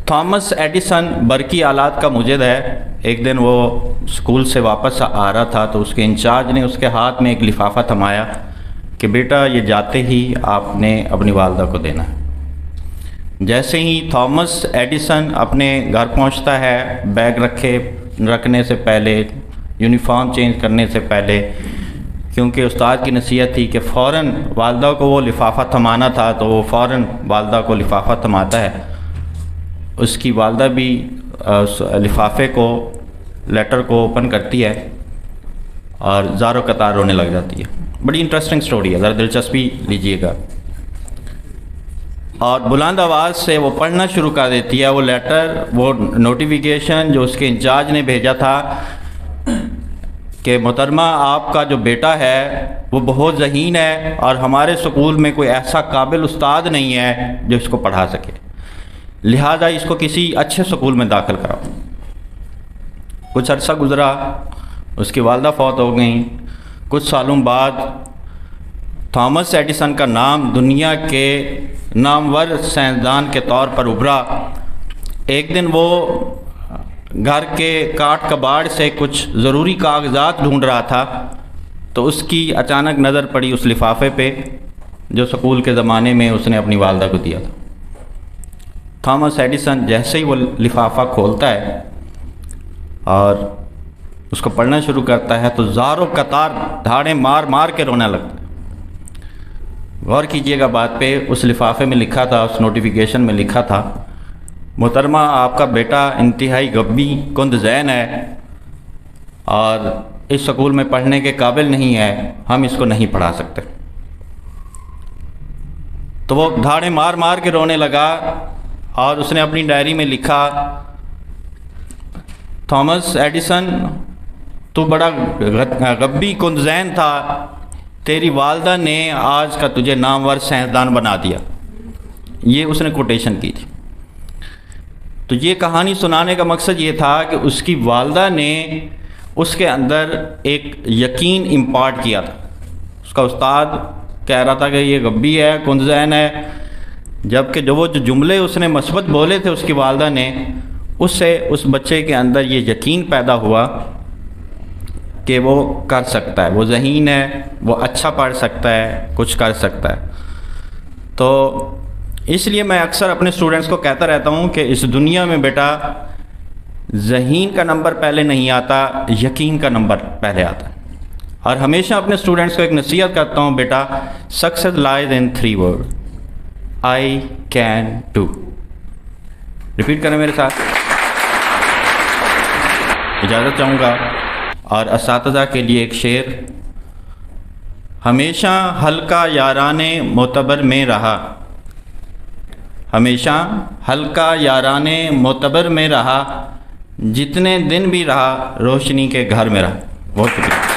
Thomas Edison برقی آلات کا مجد ہے۔ ایک دن وہ اسکول سے واپس آ رہا تھا تو اس کے انچارج نے اس کے ہاتھ میں ایک لفافہ تھمایا کہ بیٹا یہ جاتے ہی آپ نے اپنی والدہ کو دینا ہے۔ جیسے ہی تھامس ایڈیسن اپنے گھر پہنچتا ہے، بیگ رکھنے سے پہلے، یونیفارم چینج کرنے سے پہلے، کیونکہ استاد کی نصیحت تھی کہ فوراً والدہ کو وہ لفافہ تھمانا تھا، تو وہ فوراً والدہ کو لفافہ تھماتا ہے۔ اس کی والدہ بھی اس لفافے کو، لیٹر کو اوپن کرتی ہے اور زار و قطار رونے لگ جاتی ہے۔ بڑی انٹرسٹنگ سٹوری ہے، ذرا دلچسپی لیجئے گا۔ اور بلند آواز سے وہ پڑھنا شروع کر دیتی ہے وہ لیٹر، وہ نوٹیفیکیشن جو اس کے انچارج نے بھیجا تھا کہ محترمہ آپ کا جو بیٹا ہے وہ بہت ذہین ہے اور ہمارے اسکول میں کوئی ایسا قابل استاد نہیں ہے جو اس کو پڑھا سکے، لہذا اس کو کسی اچھے اسکول میں داخل کراؤ۔ کچھ عرصہ گزرا، اس کی والدہ فوت ہو گئیں۔ کچھ سالوں بعد تھامس ایڈیسن کا نام دنیا کے نامور سائنسدان کے طور پر ابھرا۔ ایک دن وہ گھر کے کاٹ کباڑ سے کچھ ضروری کاغذات ڈھونڈ رہا تھا تو اس کی اچانک نظر پڑی اس لفافے پہ جو سکول کے زمانے میں اس نے اپنی والدہ کو دیا تھا۔ تھامس ایڈیسن جیسے ہی وہ لفافہ کھولتا ہے اور اس کو پڑھنا شروع کرتا ہے تو زار و قطار دھاڑیں مار مار کے رونے لگتا ہے۔ غور کیجئے گا بات پہ، اس لفافے میں لکھا تھا، اس نوٹیفیکیشن میں لکھا تھا، محترمہ آپ کا بیٹا انتہائی غبی کند ذہن ہے اور اس سکول میں پڑھنے کے قابل نہیں ہے، ہم اس کو نہیں پڑھا سکتے۔ تو وہ دھاڑیں مار مار کے رونے لگا اور اس نے اپنی ڈائری میں لکھا، تھامس ایڈیسن تو بڑا غبی کند ذہن تھا، تیری والدہ نے آج کا تجھے نامور سائنسدان بنا دیا۔ یہ اس نے کوٹیشن کی تھی۔ تو یہ کہانی سنانے کا مقصد یہ تھا کہ اس کی والدہ نے اس کے اندر ایک یقین امپارٹ کیا تھا۔ اس کا استاد کہہ رہا تھا کہ یہ غبی ہے، کند ذہن ہے، جبکہ جو جملے اس نے مثبت بولے تھے اس کی والدہ نے، اس سے اس بچے کے اندر یہ یقین پیدا ہوا کہ وہ کر سکتا ہے، وہ ذہین ہے، وہ اچھا پڑھ سکتا ہے، کچھ کر سکتا ہے۔ تو اس لیے میں اکثر اپنے اسٹوڈنٹس کو کہتا رہتا ہوں کہ اس دنیا میں بیٹا ذہین کا نمبر پہلے نہیں آتا، یقین کا نمبر پہلے آتا ہے۔ اور ہمیشہ اپنے اسٹوڈنٹس کو ایک نصیحت کرتا ہوں، بیٹا success lies in 3 words، I can do. Repeat کریں میرے ساتھ۔ اجازت چاہوں گا۔ اور اساتذہ کے لیے ایک شعر، ہمیشہ حلقہ یاران معتبر میں رہا، ہمیشہ حلقہ یاران معتبر میں رہا، جتنے دن بھی رہا روشنی کے گھر میں رہا۔ بہت شکریہ۔